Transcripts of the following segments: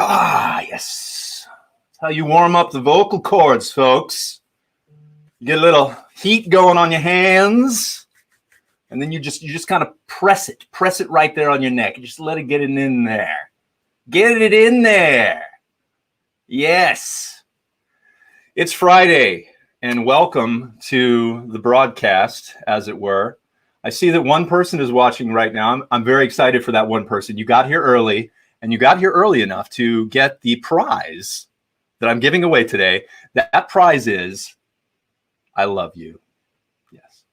Ah, yes. That's how you warm up the vocal cords, folks. You get a little heat going on your hands, and then you just kind of press it right there on your neck. Just let it get it in there. Get it in there. Yes. It's Friday, and welcome to the broadcast, as it were. I see that one person is watching right now. I'm very excited for that one person. You got here early, and you got here early enough to get the prize that I'm giving away today. That prize is, I love you. Yes.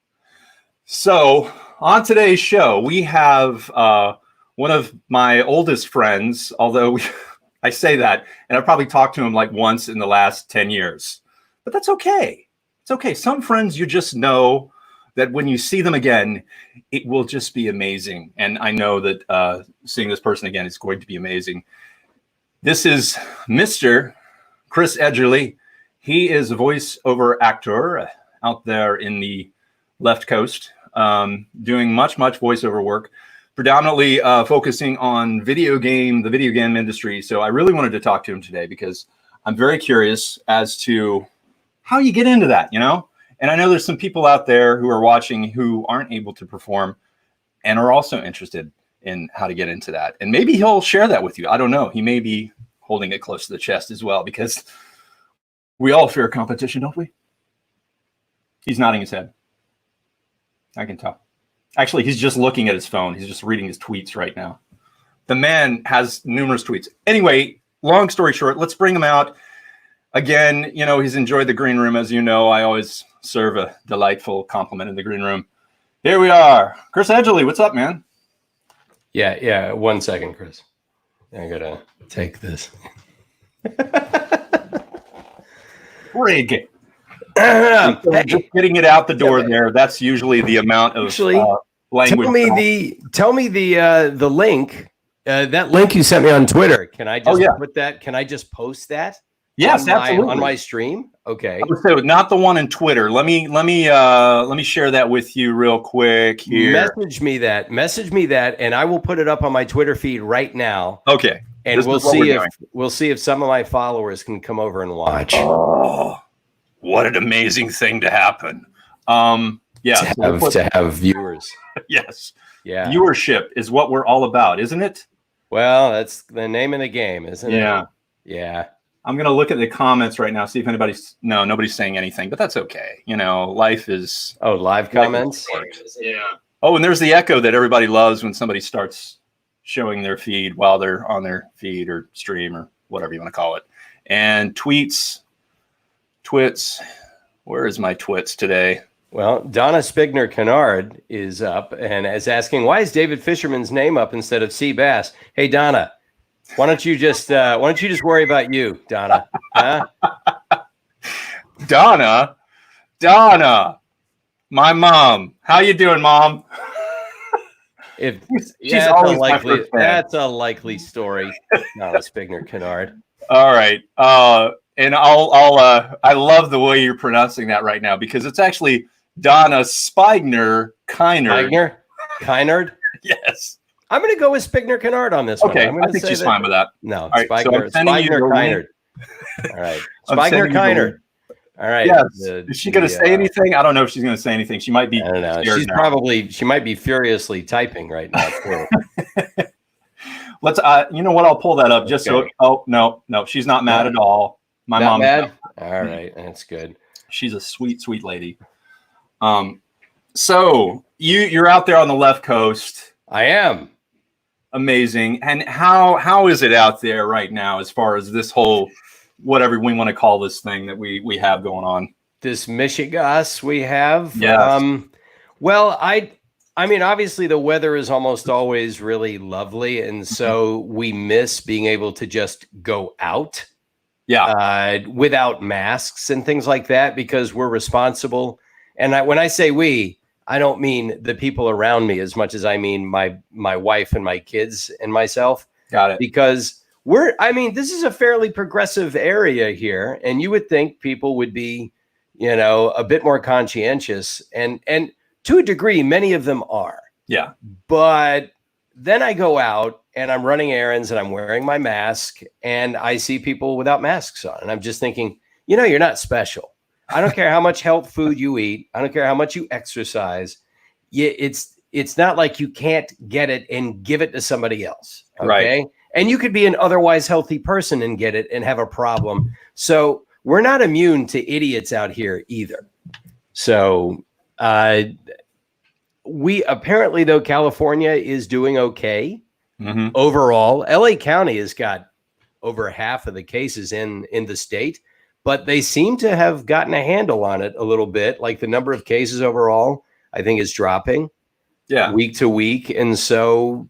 So on today's show, we have one of my oldest friends, although I say that, and I've probably talked to him like once in the last 10 years. But that's okay. It's okay. Some friends you just know that when you see them again, it will just be amazing. And I know that seeing this person again is going to be amazing. This is Mr. Chris Edgerly. He is a voiceover actor out there in the left coast, doing much voiceover work, predominantly focusing on the video game industry. So I really wanted to talk to him today because I'm very curious as to how you get into that, you know? And I know there's some people out there who are watching who aren't able to perform and are also interested in how to get into that. And maybe he'll share that with you. I don't know. He may be holding it close to the chest as well, because we all fear competition, don't we? He's nodding his head. I can tell. Actually, he's just looking at his phone. He's just reading his tweets right now. The man has numerous tweets. Anyway, long story short, let's bring him out. Again, you know, he's enjoyed the green room. As you know, I always serve a delightful compliment in the green room. Here we are. Chris Edgerly, what's up, man? Yeah. 1 second, Chris. I gotta take this. Rig. Just getting it out the door there. That's usually the amount of language. Tell me the link. That link you sent me on Twitter. Can I just put that? Can I just post that? Yes, absolutely. On my stream. Okay. So not the one on Twitter. Let me share that with you real quick here. Message me that, and I will put it up on my Twitter feed right now. Okay. And we'll see if some of my followers can come over and watch. Oh, what an amazing thing to happen. To have viewers. Yes. Yeah. Viewership is what we're all about, isn't it? Well, that's the name of the game, isn't it? Yeah. I'm going to look at the comments right now, see if nobody's saying anything, but that's okay. You know, life is... Oh, live comments? Yeah. Oh, and there's the echo that everybody loves when somebody starts showing their feed while they're on their feed or stream or whatever you want to call it. And twits. Where is my twits today? Well, Donna Spigner-Kennard is up and is asking, why is David Fisherman's name up instead of C. Bass? Hey, Donna, why don't you just worry about you, Donna? Huh? Donna, my mom. How you doing, Mom? She's always unlikely. That's a likely story. Donna Spigner-Kennard. All right. And I love the way you're pronouncing that right now, because it's actually Donna Spigner-Kennard. Kennard? Yes. I'm going to go with Spigner-Kennard on this one. Okay, I think she's fine with that. No, right, Spigner-Kennard. All right. Spigner-Kennard. All right. Yes. Is she going to say anything? I don't know if she's going to say anything. She might be. I don't know. She might be furiously typing right now. Let's, you know what? I'll pull that up just so. Oh, no, she's not mad at all. My mom. Mad? All right. That's good. She's a sweet lady. So you're out there on the left coast. I am. Amazing. And how is it out there right now as far as this whole, whatever we want to call this thing that we have going on? This Michigas we have? Yes. Well, I mean, obviously the weather is almost always really lovely. And so we miss being able to just go out without masks and things like that, because we're responsible. And when I say we, I don't mean the people around me as much as I mean my wife and my kids and myself. Got it. Because this is a fairly progressive area here, and you would think people would be, a bit more conscientious, and to a degree, many of them are. Yeah. But then I go out and I'm running errands and I'm wearing my mask and I see people without masks on. And I'm just thinking, you're not special. I don't care how much health food you eat. I don't care how much you exercise. It's not like you can't get it and give it to somebody else. Okay. Right. And you could be an otherwise healthy person and get it and have a problem. So we're not immune to idiots out here either. So we apparently, though, California is doing okay overall. LA County has got over half of the cases in the state, but they seem to have gotten a handle on it a little bit. Like the number of cases overall, I think, is dropping week to week. And so,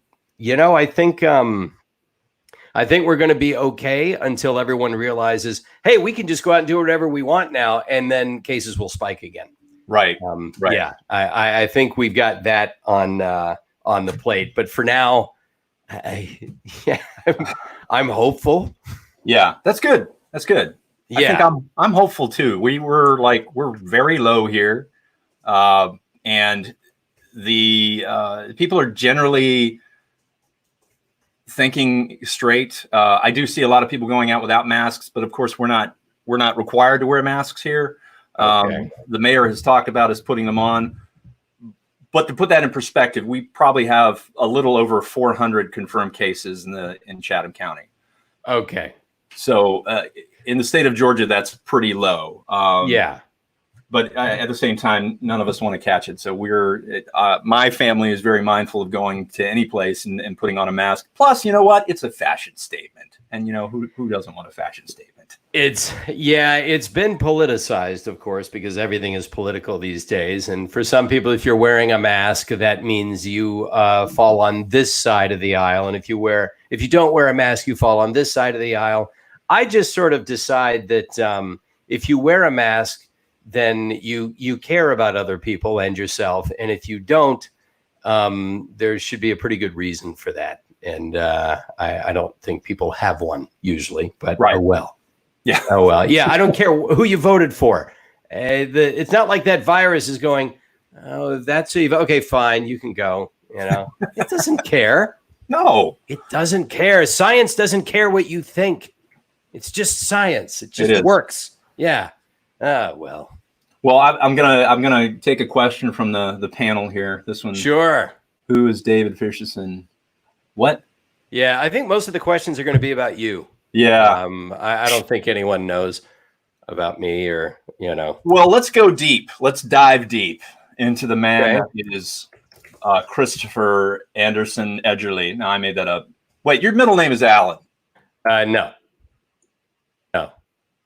I think we're going to be okay until everyone realizes, hey, we can just go out and do whatever we want now. And then cases will spike again. Right. Right. Yeah. I think we've got that on the plate, but for now, I'm hopeful. Yeah, that's good. That's good. Yeah. I think I'm hopeful too. We're very low here. And the people are generally thinking straight. I do see a lot of people going out without masks, but of course we're not required to wear masks here. Okay. The mayor has talked about us putting them on, but to put that in perspective, we probably have a little over 400 confirmed cases in Chatham County. Okay. So in the state of Georgia, that's pretty low. Yeah. But at the same time, none of us want to catch it. So my family is very mindful of going to any place and putting on a mask. Plus, you know what? It's a fashion statement. And, who doesn't want a fashion statement? It's been politicized, of course, because everything is political these days. And for some people, if you're wearing a mask, that means you fall on this side of the aisle. And if you don't wear a mask, you fall on this side of the aisle. I just sort of decide that if you wear a mask, then you care about other people and yourself. And if you don't, there should be a pretty good reason for that. And I don't think people have one usually, but right. Oh well. Yeah. Oh well. Yeah. I don't care who you voted for. It's not like that virus is going, oh, that's who you vote. Okay, fine. You can go. It doesn't care. No, it doesn't care. Science doesn't care what you think. It's just science. It just works. Yeah. Well, I'm gonna take a question from the panel here. This one, sure. Who is David Fisherson? What? Yeah, I think most of the questions are going to be about you. Yeah, I don't think anyone knows about me or Well, let's go deep. Let's dive deep into the man that is Christopher Anderson Edgerly. No, I made that up. Wait, your middle name is Alan? No.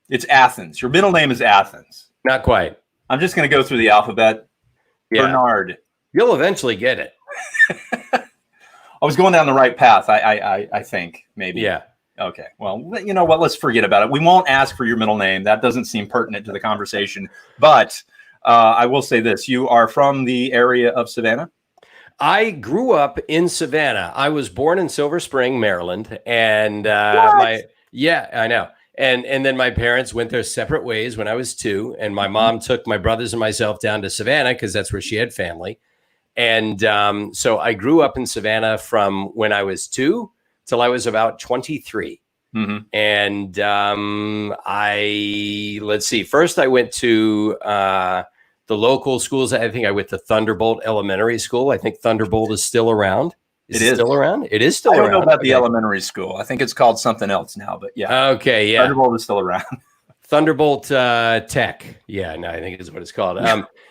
It's Athens. Your middle name is Athens. Not quite. I'm just going to go through the alphabet. Yeah. Bernard. You'll eventually get it. I was going down the right path. I think maybe. Yeah. Okay. Well, you know what? Let's forget about it. We won't ask for your middle name. That doesn't seem pertinent to the conversation. But I will say this: you are from the area of Savannah. I grew up in Savannah. I was born in Silver Spring, Maryland, and I know. And then my parents went their separate ways when I was 2, and my mom took my brothers and myself down to Savannah because that's where she had family. And so I grew up in Savannah from when I was 2 till I was about 23. Mm-hmm. And let's see, first I went to the local schools. I think I went to Thunderbolt Elementary School. I think Thunderbolt is still around. It is still around? It is still around. I don't know about the elementary school. I think it's called something else now, but yeah. Okay, yeah. Thunderbolt is still around. Thunderbolt Tech. Yeah, no, I think is what it's called.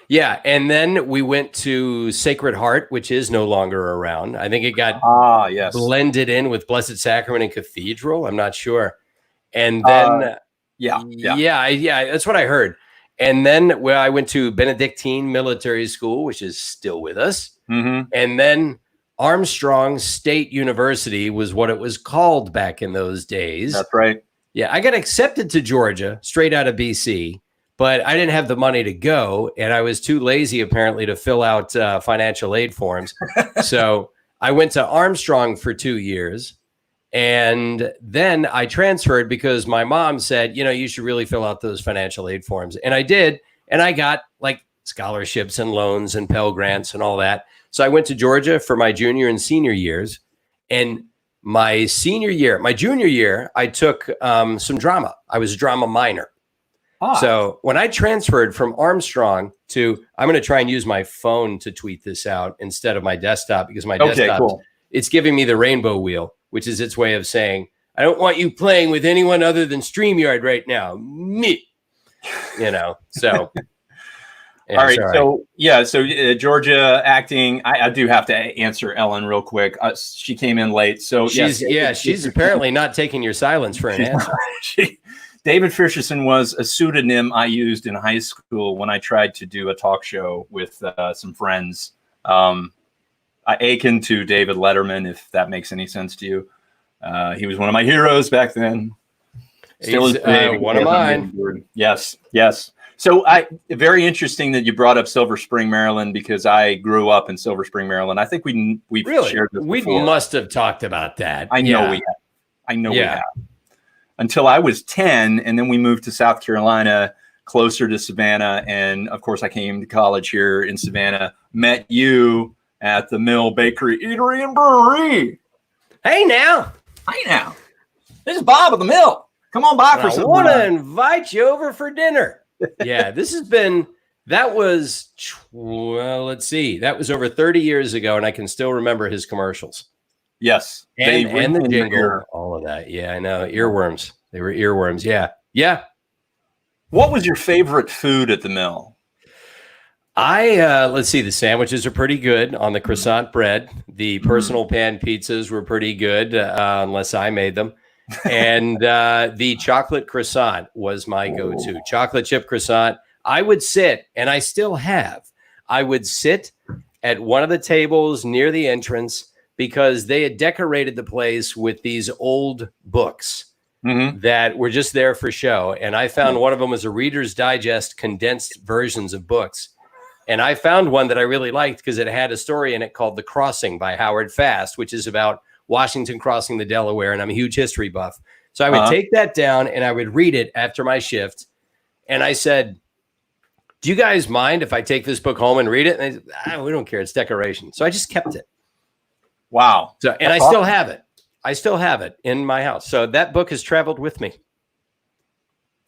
Yeah, and then we went to Sacred Heart, which is no longer around. I think it got blended in with Blessed Sacrament and Cathedral. I'm not sure. And then, yeah, that's what I heard. And then I went to Benedictine Military School, which is still with us. Mm-hmm. And then Armstrong State University was what it was called back in those days. That's right. Yeah, I got accepted to Georgia straight out of BC, but I didn't have the money to go, and I was too lazy apparently to fill out financial aid forms. So I went to Armstrong for 2 years, and then I transferred because my mom said, you should really fill out those financial aid forms. And I did, and I got like scholarships and loans and Pell Grants and all that. So I went to Georgia for my junior and senior years, and my junior year, I took some drama. I was a drama minor. So when I transferred from Armstrong to, I'm going to try and use my phone to tweet this out instead of my desktop, because my desktop, it's giving me the rainbow wheel, which is its way of saying, I don't want you playing with anyone other than StreamYard right now. Me, so. Yeah, all right. So Georgia acting. I do have to answer Ellen real quick. She came in late. So she's apparently not taking your silence for an answer. David Fisherson was a pseudonym I used in high school when I tried to do a talk show with some friends. I akin to David Letterman, if that makes any sense to you. He was one of my heroes back then. Still is one of mine. Yes. So very interesting that you brought up Silver Spring, Maryland, because I grew up in Silver Spring, Maryland. I think we've shared this before. We must have talked about that. I know we have. Until I was 10, and then we moved to South Carolina, closer to Savannah. And of course, I came to college here in Savannah, met you at the Mill Bakery, Eatery, and Brewery. Hey now. This is Bob at the Mill. Come on by for some. I want to invite you over for dinner. Yeah, that was over 30 years ago, and I can still remember his commercials. Yes. And the jingle, all of that. Yeah, I know. Earworms. They were earworms. Yeah. What was your favorite food at the Mill? Let's see. The sandwiches are pretty good on the croissant bread. The personal pan pizzas were pretty good, unless I made them. And the chocolate croissant was my go-to. Chocolate chip croissant. I would sit, and I still have. I would sit at one of the tables near the entrance, because they had decorated the place with these old books that were just there for show. And I found one of them was a Reader's Digest condensed versions of books. And I found one that I really liked because it had a story in it called The Crossing by Howard Fast, which is about Washington crossing the Delaware. And I'm a huge history buff. So I would take that down and I would read it after my shift. And I said, do you guys mind if I take this book home and read it? And they said, we don't care. It's decoration. So I just kept it. Wow. So, and I still have it. I still have it in my house. So that book has traveled with me.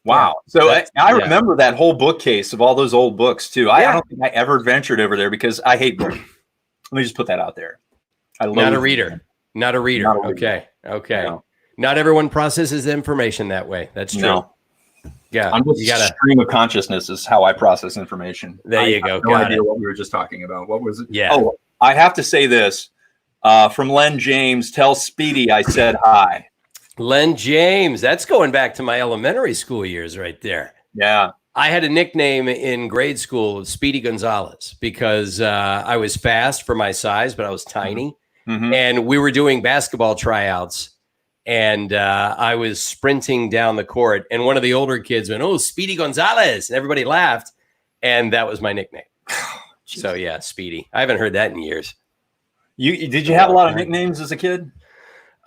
Wow. So I remember that whole bookcase of all those old books too. I don't think I ever ventured over there because I hate books. Let me just put that out there. Not a reader. Okay. No. Not everyone processes the information that way. That's true. No. Yeah. I'm just a stream of consciousness is how I process information. There you go. I have no idea what we were just talking about. What was it? Yeah. Oh, I have to say this. From Len James, tell Speedy I said hi. Len James, that's going back to my elementary school years right there. Yeah. I had a nickname in grade school, Speedy Gonzalez, because I was fast for my size, but I was tiny. And we were doing basketball tryouts, and I was sprinting down the court, and one of the older kids went, "Oh, Speedy Gonzalez," and everybody laughed, and that was my nickname. So yeah, Speedy. I haven't heard that in years. Did you have a lot of nicknames as a kid?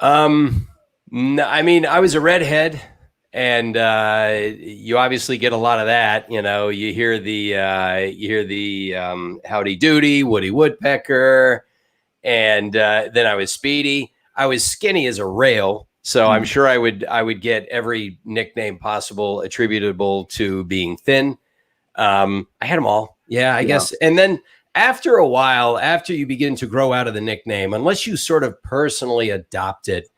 No, I mean, I was a redhead, and you obviously get a lot of that. You hear the Howdy Doody, Woody Woodpecker, and then I was Speedy. I was skinny as a rail, so I'm sure I would get every nickname possible attributable to being thin. I had them all. Yeah, I guess. And then after a while, after you begin to grow out of the nickname, unless you sort of personally adopt it,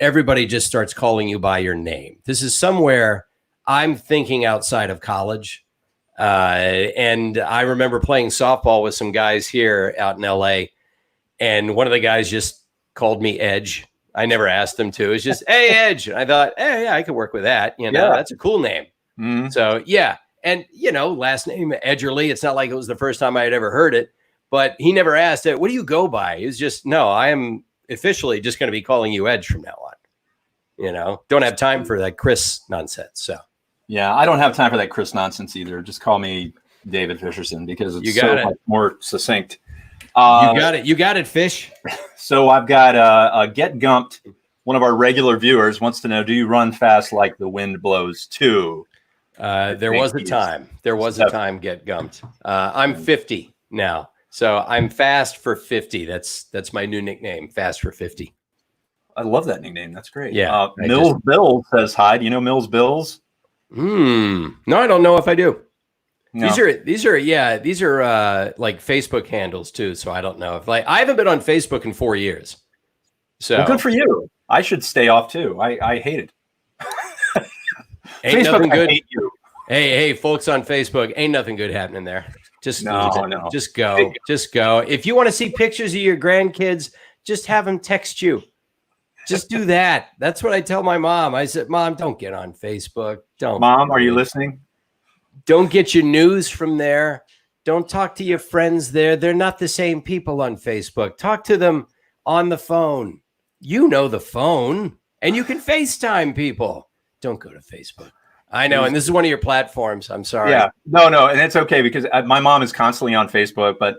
everybody just starts calling you by your name. This is somewhere I'm thinking outside of college. And I remember playing softball with some guys here out in LA. And one of the guys just called me Edge. I never asked him to. It's just, hey, Edge. And I thought, hey, yeah, I could work with that. That's a cool name. So, yeah. And, last name Edgerly. It's not like it was the first time I had ever heard it. But he never asked it. What do you go by? He was just, no, I am officially just going to be calling you Edge from now on. Don't have time for that Chris nonsense. So, yeah, I don't have time for that Chris nonsense either. Just call me David Fisherson because it's much more succinct. You got it, Fish. So I've got Get Gumped. One of our regular viewers wants to know, do you run fast like the wind blows too? There was a time, Get Gumped. I'm 50 now. So I'm fast for 50. That's my new nickname, Fast for 50. I love that nickname. That's great. Yeah. Mills Bill says hi. Do you know Mills Bills? No, I don't know if I do. No. These are like Facebook handles too. So I don't know if I haven't been on Facebook in 4 years. So well, good for you. I should stay off too. I hate it. Ain't Facebook, nothing good. I hate you. Hey, folks on Facebook, ain't nothing good happening there. Just no. Just go. Just go. If you want to see pictures of your grandkids, just have them text you. Just do that. That's what I tell my mom. I said, Mom, don't get on Facebook. Don't. Mom, are you listening? Don't get your news from there. Don't talk to your friends there. They're not the same people on Facebook. Talk to them on the phone. You know the phone, and you can FaceTime people. Don't go to Facebook. I know, and this is one of your platforms. I'm sorry. Yeah, no, and it's okay because my mom is constantly on Facebook, but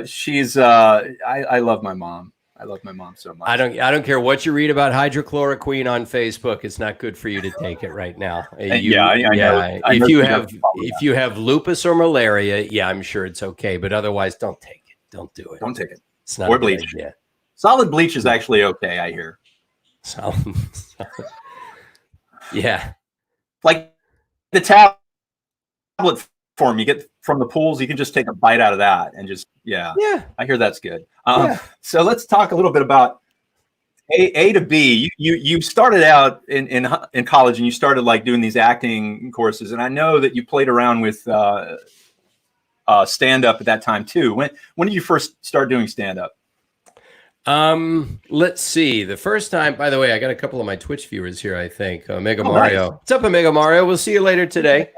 she's. I love my mom. I love my mom so much. I don't care what you read about hydrochloroquine on Facebook. It's not good for you to take it right now. I know. If you have lupus or malaria, yeah, I'm sure it's okay. But otherwise, don't take it. Don't do it. Don't take it. It's not or bleach. Idea. Solid bleach is actually okay. I hear. Solid. Yeah. Like the tablet form you get from the pools, you can just take a bite out of that and just yeah. I hear that's good. So let's talk a little bit about A to B. You started out in college and you started like doing these acting courses, and I know that you played around with stand up at that time too. When did you first start doing stand up? Let's see. The first time, by the way, I got a couple of my Twitch viewers here, I think. Omega Mario. Nice. What's up, Omega Mario? We'll see you later today.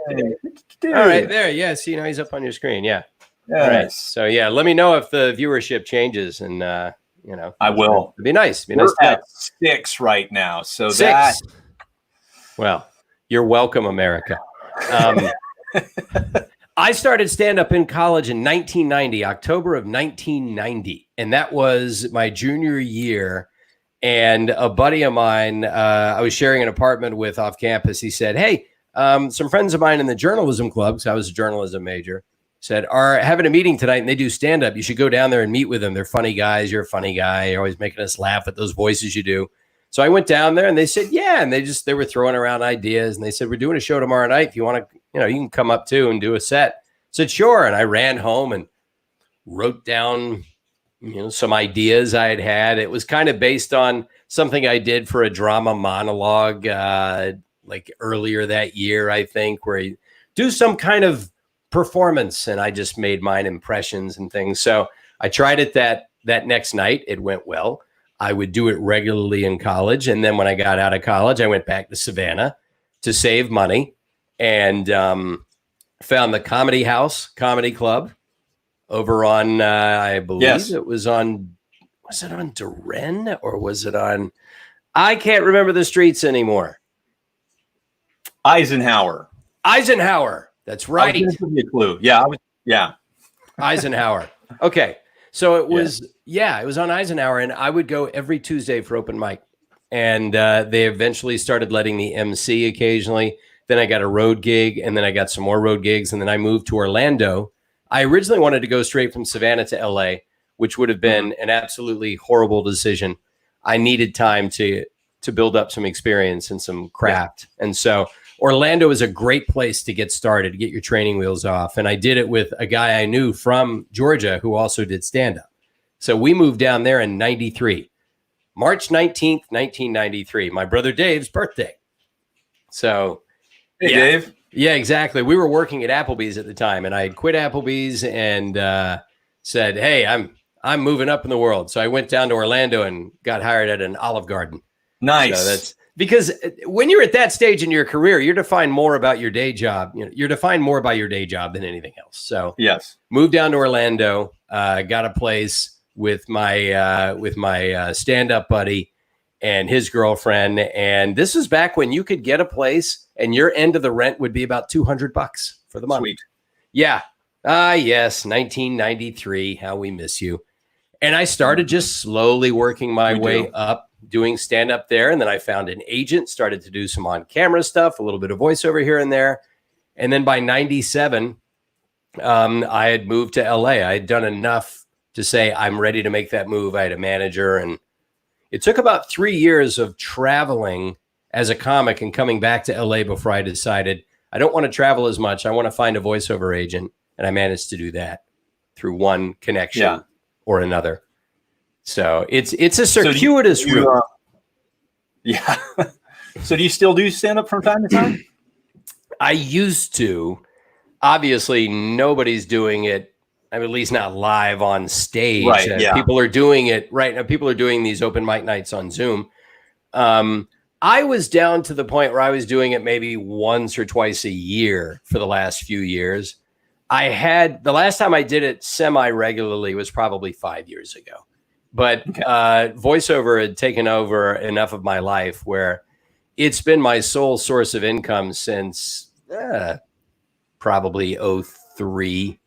Dude. All right, there. Yeah, see, now he's up on your screen. Yeah. Yes. All right. So, yeah, let me know if the viewership changes, and, I will. It'd be nice. We're at 6 right now. So 6. Well, you're welcome, America. I started stand-up in college in 1990, October of 1990, and that was my junior year. And a buddy of mine, I was sharing an apartment with off campus. He said, hey, some friends of mine in the journalism club, because I was a journalism major, said, are having a meeting tonight, and they do stand-up. You should go down there and meet with them. They're funny guys. You're a funny guy. You're always making us laugh with those voices you do. So I went down there, and they said, yeah. And they were throwing around ideas, and they said, we're doing a show tomorrow night. If you want to, you can come up too and do a set. I said, sure. And I ran home and wrote down, some ideas I had. It was kind of based on something I did for a drama monologue, like earlier that year, I think, where you do some kind of performance, and I just made mine impressions and things. So I tried it that next night. It went well. I would do it regularly in college. And then when I got out of college, I went back to Savannah to save money and found the Comedy House Comedy Club over on, I believe it was on Duren or was it on, I can't remember the streets anymore. Eisenhower. That's right. I was gonna give you a clue. Yeah. Eisenhower. Okay. So it was, it was on Eisenhower, and I would go every Tuesday for open mic. And they eventually started letting me MC occasionally. Then I got a road gig, and then I got some more road gigs, and then I moved to Orlando. I originally wanted to go straight from Savannah to LA, which would have been an absolutely horrible decision. I needed time to build up some experience and some craft. Yeah. And so Orlando is a great place to get started, to get your training wheels off. And I did it with a guy I knew from Georgia who also did stand-up. So we moved down there in 93, March 19th, 1993, my brother Dave's birthday. So, hey, Dave. Yeah, exactly. We were working at Applebee's at the time, and I had quit Applebee's and said, hey, I'm moving up in the world. So I went down to Orlando and got hired at an Olive Garden. Nice. So that's because when you're at that stage in your career, you're defined more about your day job. You're defined more by your day job than anything else. So yes, moved down to Orlando, got a place with my stand-up buddy and his girlfriend. And this was back when you could get a place and your end of the rent would be about $200 for the month. Sweet. Yeah. Yes. 1993. How we miss you. And I started just slowly working my way up, doing stand-up there. And then I found an agent, started to do some on-camera stuff, a little bit of voiceover here and there. And then by 97, I had moved to LA. I had done enough to say, I'm ready to make that move. I had a manager and It took about 3 years of traveling as a comic and coming back to LA before I decided I don't want to travel as much. I want to find a voiceover agent. And I managed to do that through one connection or another. So it's a circuitous route. Yeah. So do you still do stand-up from time to time? I used to. Obviously, nobody's doing it. At least not live on stage. Right, People are doing it right now. People are doing these open mic nights on Zoom. I was down to the point where I was doing it maybe once or twice a year for the last few years. The last time I did it semi-regularly was probably 5 years ago. But voiceover had taken over enough of my life where it's been my sole source of income since probably 2003.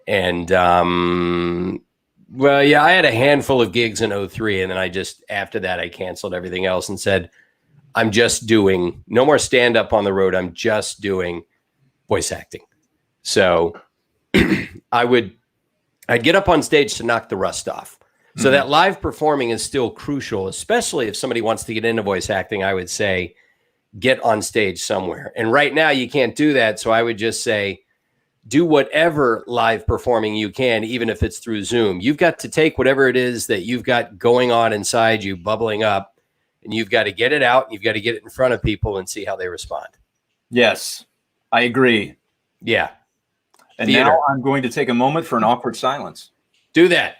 And I had a handful of gigs in 2003, and then after that I canceled everything else and said, I'm just doing no more stand-up on the road. I'm just doing voice acting. So I'd get up on stage to knock the rust off. So that live performing is still crucial, especially if somebody wants to get into voice acting. I would say get on stage somewhere. And right now you can't do that. So I would just say, do whatever live performing you can, even if it's through Zoom. You've got to take whatever it is that you've got going on inside you, bubbling up, and you've got to get it out. You've got to get it in front of people and see how they respond. Yes, I agree. Yeah. And now I'm going to take a moment for an awkward silence. Do that.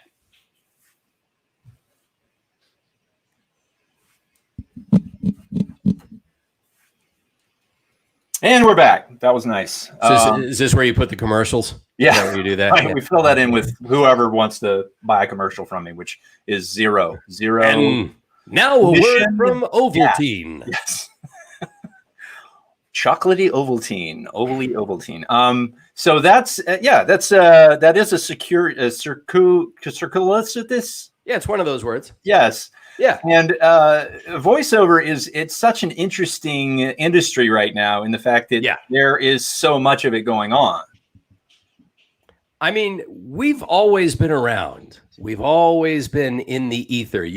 And we're back. That was nice. Is this where you put the commercials? Yeah. Where you do that? Right. We fill that in with whoever wants to buy a commercial from me, which is zero. And now a word from Ovaltine. Yeah. Yes. Chocolatey Ovaltine. Ovally Ovaltine. So that is a circuitous. Yeah, it's one of those words. Yes. Yeah. And voiceover it's such an interesting industry right now in the fact that there is so much of it going on. I mean, we've always been around. We've always been in the ether.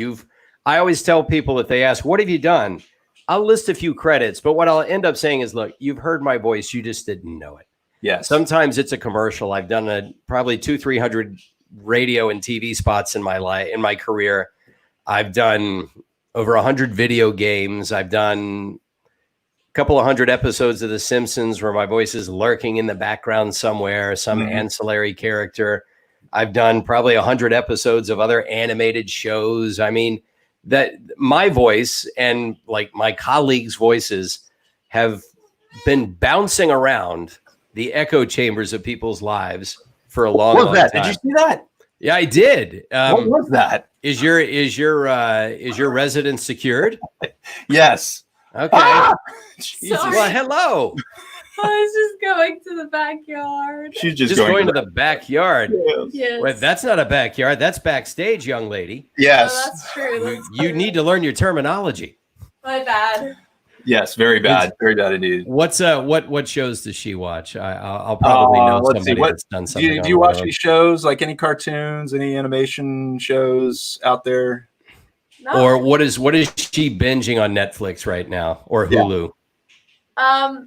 I always tell people if they ask, what have you done? I'll list a few credits, but what I'll end up saying is, look, you've heard my voice. You just didn't know it. Yeah. Sometimes it's a commercial. I've done probably 200-300 radio and TV spots in my career. I've done over 100 video games. I've done a couple of 100 episodes of The Simpsons where my voice is lurking in the background somewhere, some ancillary character. I've done probably 100 episodes of other animated shows. I mean, that my voice and like my colleagues' voices have been bouncing around the echo chambers of people's lives for a long time. Did you see that? Yeah, I did. What was that? Is your residence secured? Yes. Okay. Sorry. Well, hello. I was just going to the backyard. She's just going to the backyard. Yes. Wait, that's not a backyard. That's backstage, young lady. Yes. Oh, that's true. You need to learn your terminology. My bad. Yes, very bad. Very bad indeed. What shows does she watch? I'll probably know somebody that's done something. Do you watch any shows, like any cartoons, any animation shows out there? No. Or what is she binging on Netflix right now or Hulu? Yeah.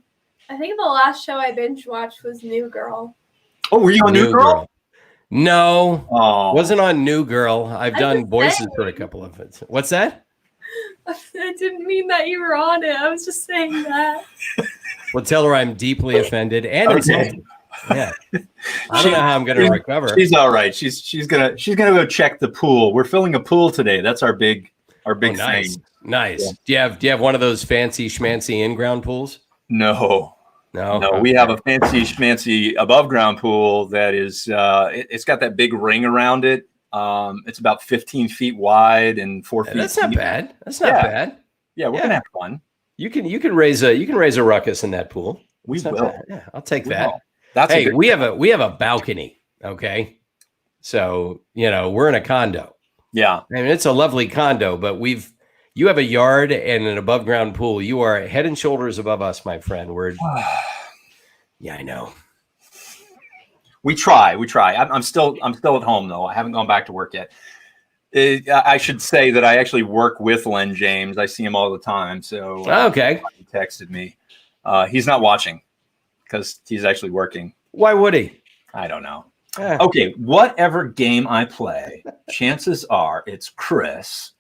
I think the last show I binge watched was New Girl. Oh, were you on New Girl? No, wasn't on New Girl. I've done voices for a couple of it. What's that? I didn't mean that you were on it. I was just saying that. Well, tell her I'm deeply offended and insulted. Yeah, I don't know how I'm going to recover. She's all right. She's gonna go check the pool. We're filling a pool today. That's our big nice. thing. Nice. Yeah. Do you have one of those fancy schmancy in-ground pools? No. Okay. We have a fancy schmancy above ground pool that is it's got that big ring around it. It's about 15 feet wide and 4 feet. That's not bad. That's not bad. Yeah, we're gonna have fun. You can raise a ruckus in that pool. We will. Yeah, I'll take that. That's we have a balcony. Okay, so we're in a condo. Yeah, I mean it's a lovely condo, but you have a yard and an above ground pool. You are head and shoulders above us, my friend. Yeah, I know. We try. I'm still at home though. I haven't gone back to work yet. I should say that I actually work with Len James. I see him all the time. So okay, he texted me. He's not watching because he's actually working. Why would he? I don't know. Okay, whatever game I play, chances are it's Chris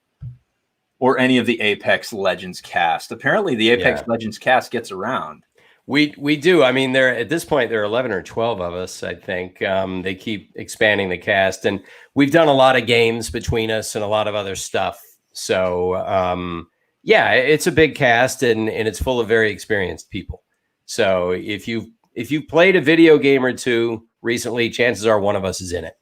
or any of the Apex Legends cast. Apparently, the Apex Legends cast gets around. We do. I mean, at this point, there are 11 or 12 of us, I think. They keep expanding the cast, and we've done a lot of games between us and a lot of other stuff. So, yeah, it's a big cast, and it's full of very experienced people. So if you've played a video game or two recently, chances are one of us is in it.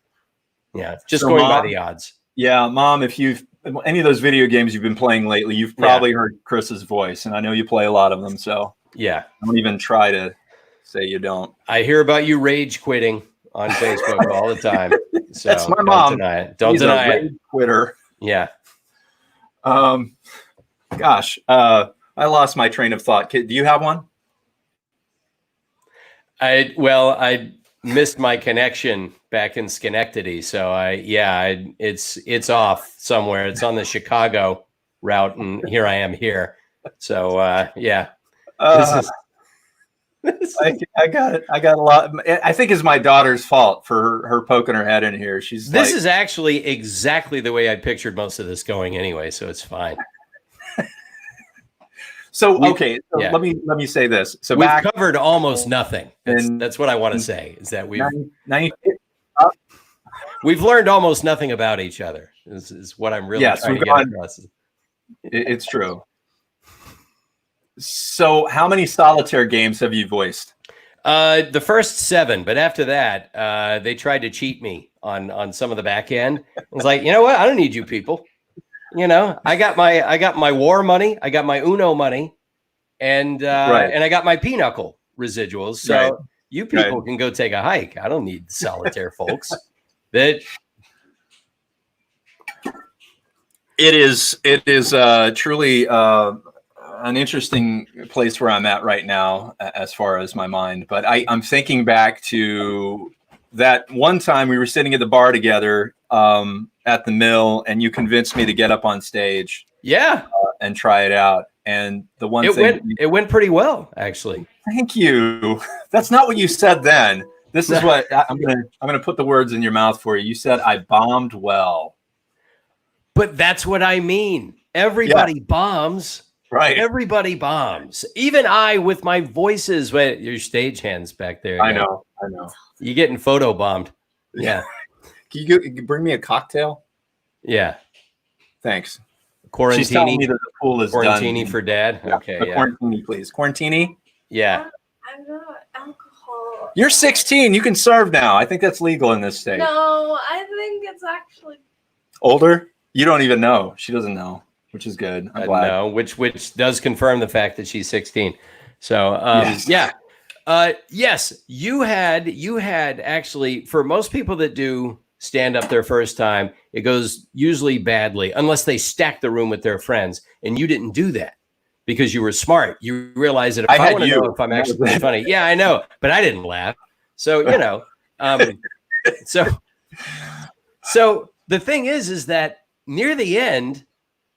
Yeah, just so going by the odds. Yeah, Mom, if you've any of those video games you've been playing lately, you've probably heard Chris's voice, and I know you play a lot of them, so yeah, don't even try to say you don't. I hear about you rage quitting on Facebook all the time. So that's my mom. Don't deny it. Don't deny it. Rage quitter. Yeah. Gosh, I lost my train of thought. Do you have one? I missed my connection back in Schenectady, so it's off somewhere. It's on the Chicago route, and here I am here. So yeah. I got it. I got a lot. I think it's my daughter's fault for her poking her head in here. This is actually exactly the way I pictured most of this going anyway, so it's fine. So let me say this. So we've covered almost nothing. That's what I want to say, is that we've learned almost nothing about each other. Is what I'm really trying to get across. It's true. So how many solitaire games have you voiced? The first 7, but after that, they tried to cheat me on some of the back end. I was like, you know what? I don't need you people. You know, I got my war money, I got my Uno money, and I got my Pinochle residuals. So you people can go take a hike. I don't need solitaire, folks. It is truly an interesting place where I'm at right now, as far as my mind. But I'm thinking back to that one time we were sitting at the bar together at the mill, and you convinced me to get up on stage, and try it out. And the one it went pretty well, actually. Thank you. That's not what you said then. This is what I'm gonna put the words in your mouth for you. You said I bombed well. But that's what I mean. Everybody bombs. Right. Everybody bombs. Even I, with my voices. Wait, your stage hands back there. I know. You're getting photo bombed. Yeah. Can you bring me a cocktail? Yeah. Thanks. Quarantini. She's telling me that the pool is Quarantini done. for Dad. Okay. Quarantini, please. Quarantini. Yeah. I'm not alcohol. You're 16. You can serve now. I think that's legal in this state. No, I think it's actually older. You don't even know. She doesn't know, which is good. I'm glad. No, which does confirm the fact that she's 16. So yes, you had actually, for most people that do stand up their first time, it goes usually badly unless they stack the room with their friends, and you didn't do that because you were smart. You realized that if I want to know if I'm actually funny, yeah, I know, but I didn't laugh. So you know, so the thing is that near the end,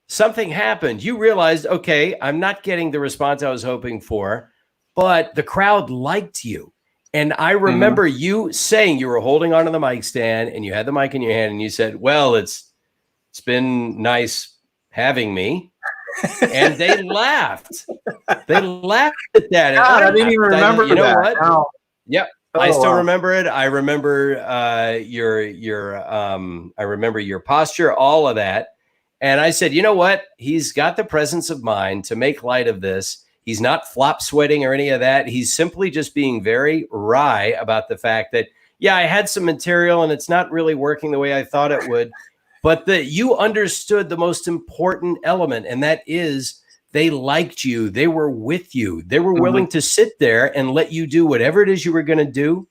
something happened. You realized, okay, I'm not getting the response I was hoping for, but the crowd liked you. And I remember you saying, you were holding onto the mic stand and you had the mic in your hand and you said, well, it's been nice having me. And they laughed. They laughed at that. God, I didn't even remember you know that. What? No. Yep. I still remember it. I remember I remember your posture, all of that. And I said, you know what? He's got the presence of mind to make light of this. He's not flop sweating or any of that. He's simply just being very wry about the fact that, yeah, I had some material and it's not really working the way I thought it would, but that you understood the most important element. And that is they liked you. They were with you. They were willing to sit there and let you do whatever it is you were going to do.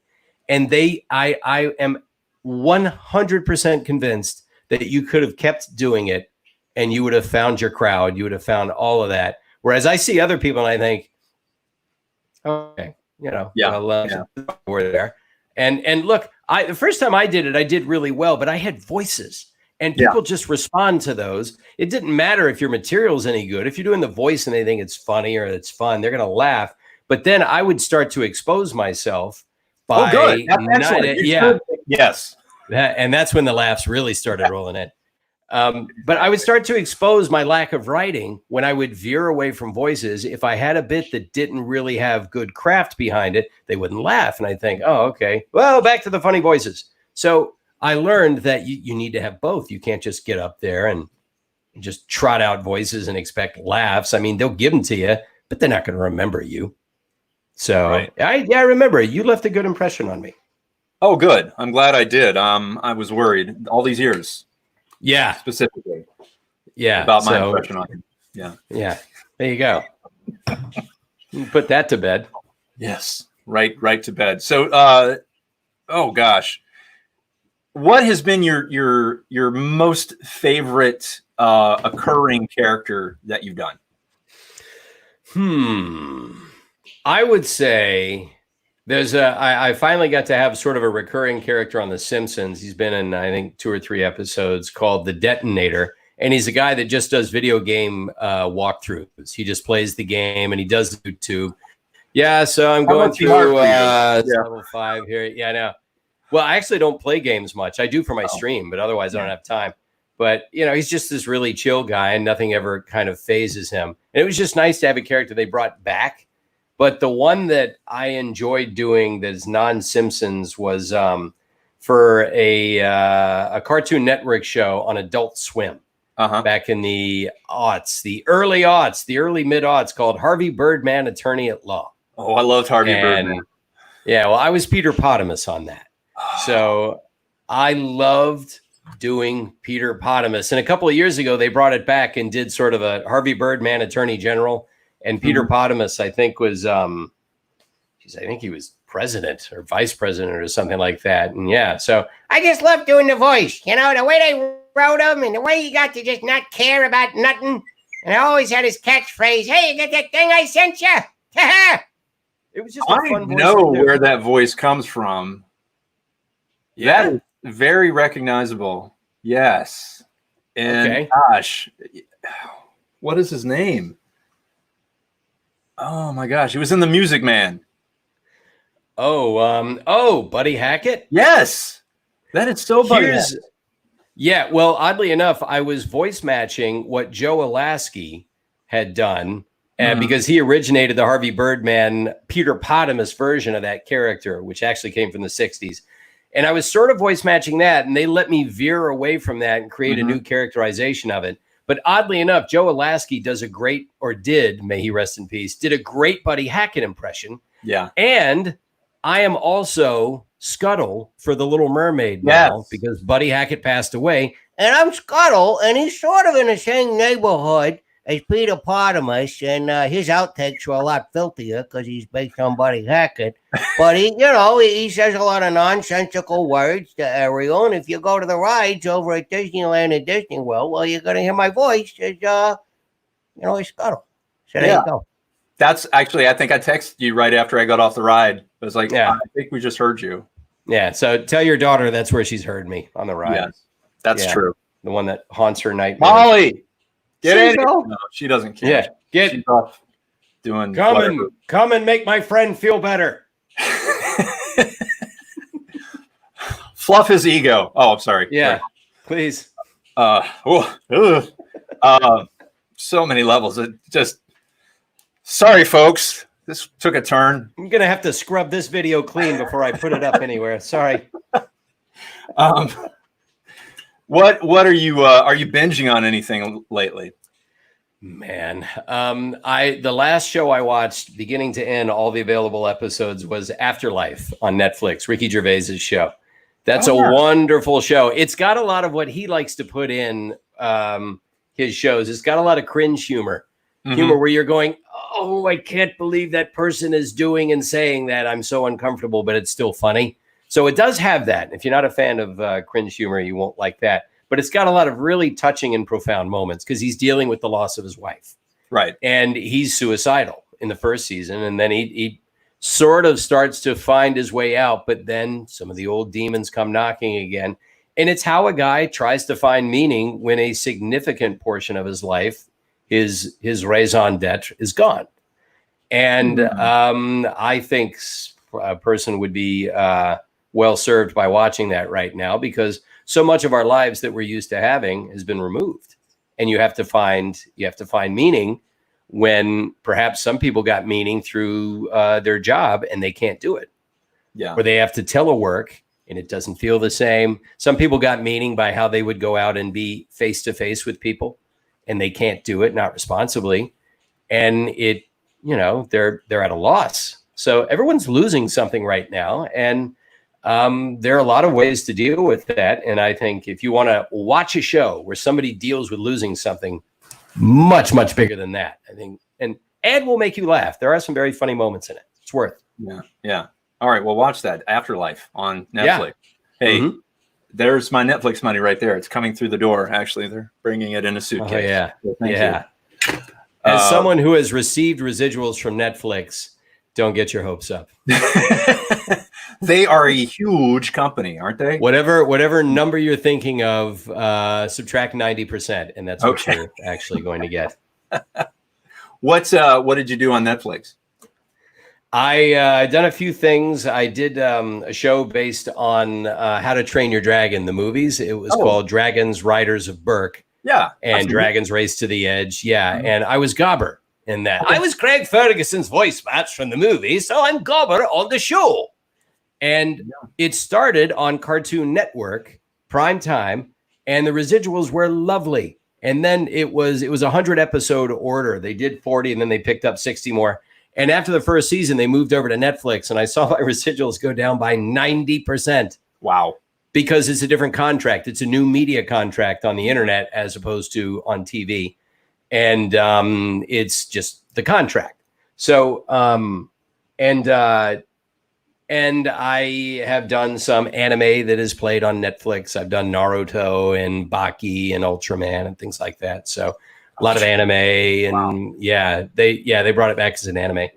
And I am 100% convinced that you could have kept doing it and you would have found your crowd. You would have found all of that. Whereas I see other people and I think, okay, you know, we're there. And look, the first time I did it, I did really well, but I had voices And people just respond to those. It didn't matter if your material's any good. If you're doing the voice and they think it's funny or it's fun, they're going to laugh. But then I would start to expose myself by good. That's excellent. Yes. And that's when the laughs really started rolling in. But I would start to expose my lack of writing when I would veer away from voices. If I had a bit that didn't really have good craft behind it, they wouldn't laugh. And I'd think, oh, okay, well, back to the funny voices. So I learned that you need to have both. You can't just get up there and just trot out voices and expect laughs. I mean, they'll give them to you, but they're not going to remember you. So I remember you left a good impression on me. Oh, good. I'm glad I did. I was worried all these years. Yeah. Specifically. Yeah. About my impression on him. Yeah. Yeah. There you go. Put that to bed. Yes. Right to bed. So oh gosh. What has been your most favorite occurring character that you've done? I would say there's I finally got to have sort of a recurring character on The Simpsons. He's been in, I think, 2 or 3 episodes, called The Detonator. And he's a guy that just does video game walkthroughs. He just plays the game and he does YouTube. Yeah, so I'm going through level 5 here. Yeah, I know. Well, I actually don't play games much. I do for my stream, but otherwise I don't have time. But, he's just this really chill guy and nothing ever kind of phases him. And it was just nice to have a character they brought back. But the one that I enjoyed doing that is non-Simpsons was for a Cartoon Network show on Adult Swim back in the early mid-aughts, called Harvey Birdman, Attorney at Law. Oh, I loved Harvey Birdman. Yeah, well, I was Peter Potamus on that. So I loved doing Peter Potamus. And a couple of years ago, they brought it back and did sort of a Harvey Birdman, Attorney General. And Peter Potamus, I think, was, I think he was president or vice president or something like that. And yeah, so I just love doing the voice, the way they wrote him and the way he got to just not care about nothing. And I always had his catchphrase, "Hey, you get that thing I sent you?" It was just a fun voice. I know where that voice comes from. Yeah. That is very recognizable. Yes. And gosh, what is his name? Oh my gosh, he was in The Music Man. Buddy Hackett? Yes. That is so Buddy Hackett. Yeah, well, oddly enough, I was voice matching what Joe Alasky had done because he originated the Harvey Birdman Peter Potamus version of that character, which actually came from the 60s. And I was sort of voice matching that, and they let me veer away from that and create a new characterization of it. But oddly enough, Joe Alasky may he rest in peace, did a great Buddy Hackett impression. Yeah. And I am also Scuttle for The Little Mermaid now because Buddy Hackett passed away. And I'm Scuttle, and he's sort of in the same neighborhood as Peter Potamus, and his outtakes were a lot filthier because he's based on Buddy Hackett. But he says a lot of nonsensical words to Ariel. And if you go to the rides over at Disneyland and Disney World, well, you're going to hear my voice as, he's Scuttle. So there you go. That's actually, I think I texted you right after I got off the ride. I was like, I think we just heard you. Yeah. So tell your daughter that's where she's heard me, on the ride. Yeah, that's true. The one that haunts her nightmares. Molly! Get in. No, she doesn't care. Yeah, she's off doing. Come and make my friend feel better. Fluff his ego. Oh, I'm sorry. Yeah, please. So many levels. It just. Sorry, folks. This took a turn. I'm gonna have to scrub this video clean before I put it up anywhere. Sorry. What are you binging on anything lately? Man, the last show I watched, beginning to end, all the available episodes, was Afterlife on Netflix, Ricky Gervais's show. That's a wonderful show. It's got a lot of what he likes to put in his shows. It's got a lot of cringe humor where you're going, oh, I can't believe that person is doing and saying that. I'm so uncomfortable, but it's still funny. So it does have that. If you're not a fan of cringe humor, you won't like that. But it's got a lot of really touching and profound moments because he's dealing with the loss of his wife. Right. And he's suicidal in the first season. And then he sort of starts to find his way out. But then some of the old demons come knocking again. And it's how a guy tries to find meaning when a significant portion of his life, his raison d'etre, is gone. And I think a person would be well served by watching that right now, because so much of our lives that we're used to having has been removed. And you have to find meaning when perhaps some people got meaning through their job and they can't do it. Yeah. Or they have to telework and it doesn't feel the same. Some people got meaning by how they would go out and be face to face with people, and they can't do it, not responsibly. And it, they're at a loss. So everyone's losing something right now. And there are a lot of ways to deal with that. And I think if you want to watch a show where somebody deals with losing something much, much bigger than that, I think, and Ed will make you laugh. There are some very funny moments in it. It's worth. Yeah. Yeah. All right. Well, watch that Afterlife on Netflix. Yeah. Hey, there's my Netflix money right there. It's coming through the door. Actually, they're bringing it in a suitcase. Oh, yeah. So thank you. As someone who has received residuals from Netflix, don't get your hopes up. They are a huge company, aren't they? Whatever number you're thinking of, subtract 90%, and that's what you're actually going to get. What did you do on Netflix? I done a few things. I did a show based on How to Train Your Dragon, the movies. It was called Dragons Riders of Berk. Yeah. And Dragons Race to the Edge. Yeah. And I was Gobber in that. I was Craig Ferguson's voice match from the movie, so I'm Gobber on the show. And it started on Cartoon Network, prime time, and the residuals were lovely. And then it was a 100-episode order. They did 40, and then they picked up 60 more. And after the first season, they moved over to Netflix, and I saw my residuals go down by 90%. Wow. Because it's a different contract. It's a new media contract on the internet as opposed to on TV. And it's just the contract. So, and I have done some anime that is played on Netflix. I've done Naruto and Baki and Ultraman and things like that. So a lot of anime, and they brought it back as an anime.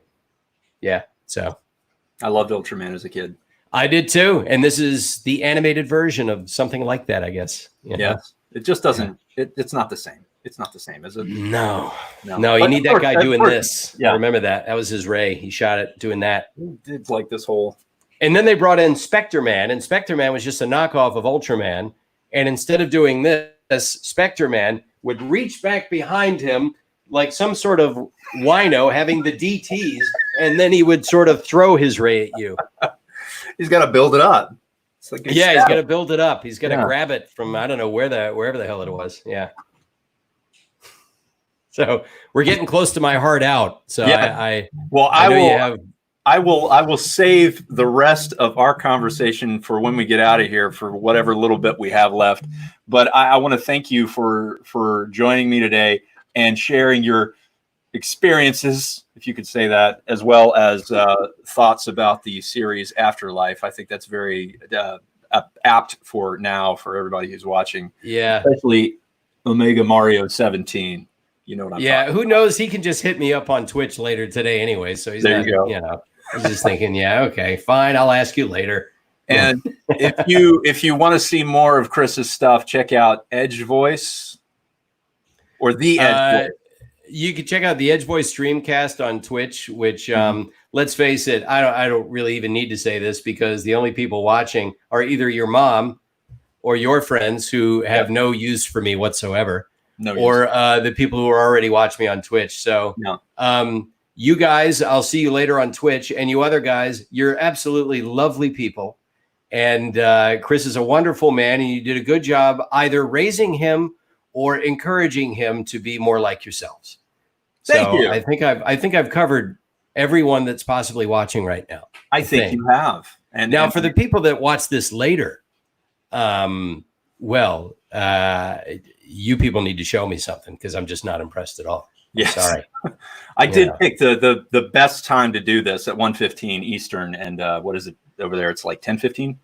Yeah. So I loved Ultraman as a kid. I did too. And this is the animated version of something like that, I guess. Yes. It just doesn't, it's not the same. It's not the same, is it? No, you need that guy doing this. Yeah. I remember that. That was his Ray. He shot it doing that. It's like this whole. And then they brought in Spectre Man, and Spectre Man was just a knockoff of Ultraman. And instead of doing this, Spectre Man would reach back behind him like some sort of wino having the DTs, and then he would sort of throw his Ray at you. He's got to build it up. It's like he's got to build it up. He's got to grab it from, I don't know, wherever the hell it was. Yeah. So we're getting close to my heart out. So I will save the rest of our conversation for when we get out of here, for whatever little bit we have left. But I want to thank you for joining me today and sharing your experiences, if you could say that, as well as thoughts about the series Afterlife. I think that's very apt for now for everybody who's watching. Yeah. Especially Omega Mario 17. You know what I'm talking about. Who knows? He can just hit me up on Twitch later today anyway. So he's there. You go. He's just thinking, okay, fine. I'll ask you later. And if you want to see more of Chris's stuff, check out Edge Voice or the Edge Voice. You can check out the Edge Voice Streamcast on Twitch, which let's face it, I don't really even need to say this, because the only people watching are either your mom or your friends who have no use for me whatsoever. Or the people who are already watching me on Twitch. So you guys, I'll see you later on Twitch. And you other guys, you're absolutely lovely people. And Chris is a wonderful man, and you did a good job either raising him or encouraging him to be more like yourselves. Thank you. I think I've covered everyone that's possibly watching right now. I think you have. And now for the people that watch this later, you people need to show me something, because I'm just not impressed at all. Yes. Sorry. I did pick the best time to do this at 1:15 Eastern. And what is it over there? It's like 10:15.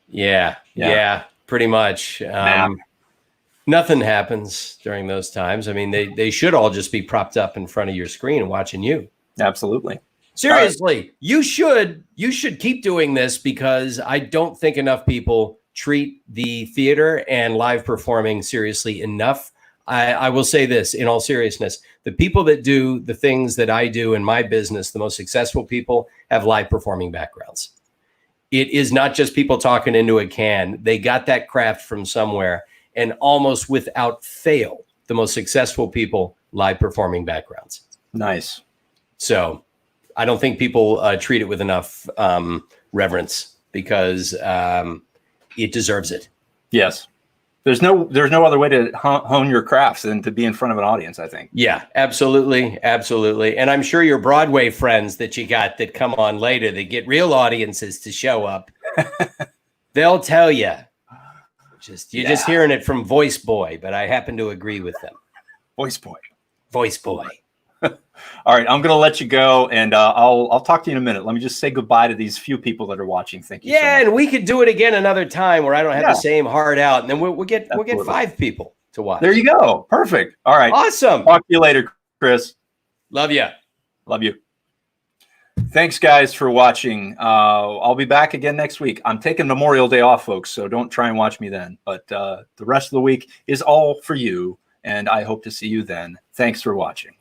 Yeah, pretty much. Nothing happens during those times. I mean, they should all just be propped up in front of your screen and watching you. Absolutely. Seriously, you should keep doing this, because I don't think enough people treat the theater and live performing seriously enough. I will say this in all seriousness, the people that do the things that I do in my business, the most successful people, have live performing backgrounds. It is not just people talking into a can. They got that craft from somewhere, and almost without fail, the most successful people, live performing backgrounds. Nice. So I don't think people treat it with enough reverence, because it deserves it. Yes. There's no other way to hone your crafts than to be in front of an audience, I think. Yeah, absolutely. Absolutely. And I'm sure your Broadway friends that you got that come on later, that get real audiences to show up, they'll tell you. You're just hearing it from Voice Boy, but I happen to agree with them. Voice Boy. Voice Boy. All right, I'm going to let you go, and I'll talk to you in a minute. Let me just say goodbye to these few people that are watching. Thank you. Yeah, so much. and we could do it again another time where I don't have the same heart out, and then we'll get 5 people to watch. There you go. Perfect. All right. Awesome. Talk to you later, Chris. Love you. Love you. Thanks, guys, for watching. I'll be back again next week. I'm taking Memorial Day off, folks, so don't try and watch me then. But the rest of the week is all for you, and I hope to see you then. Thanks for watching.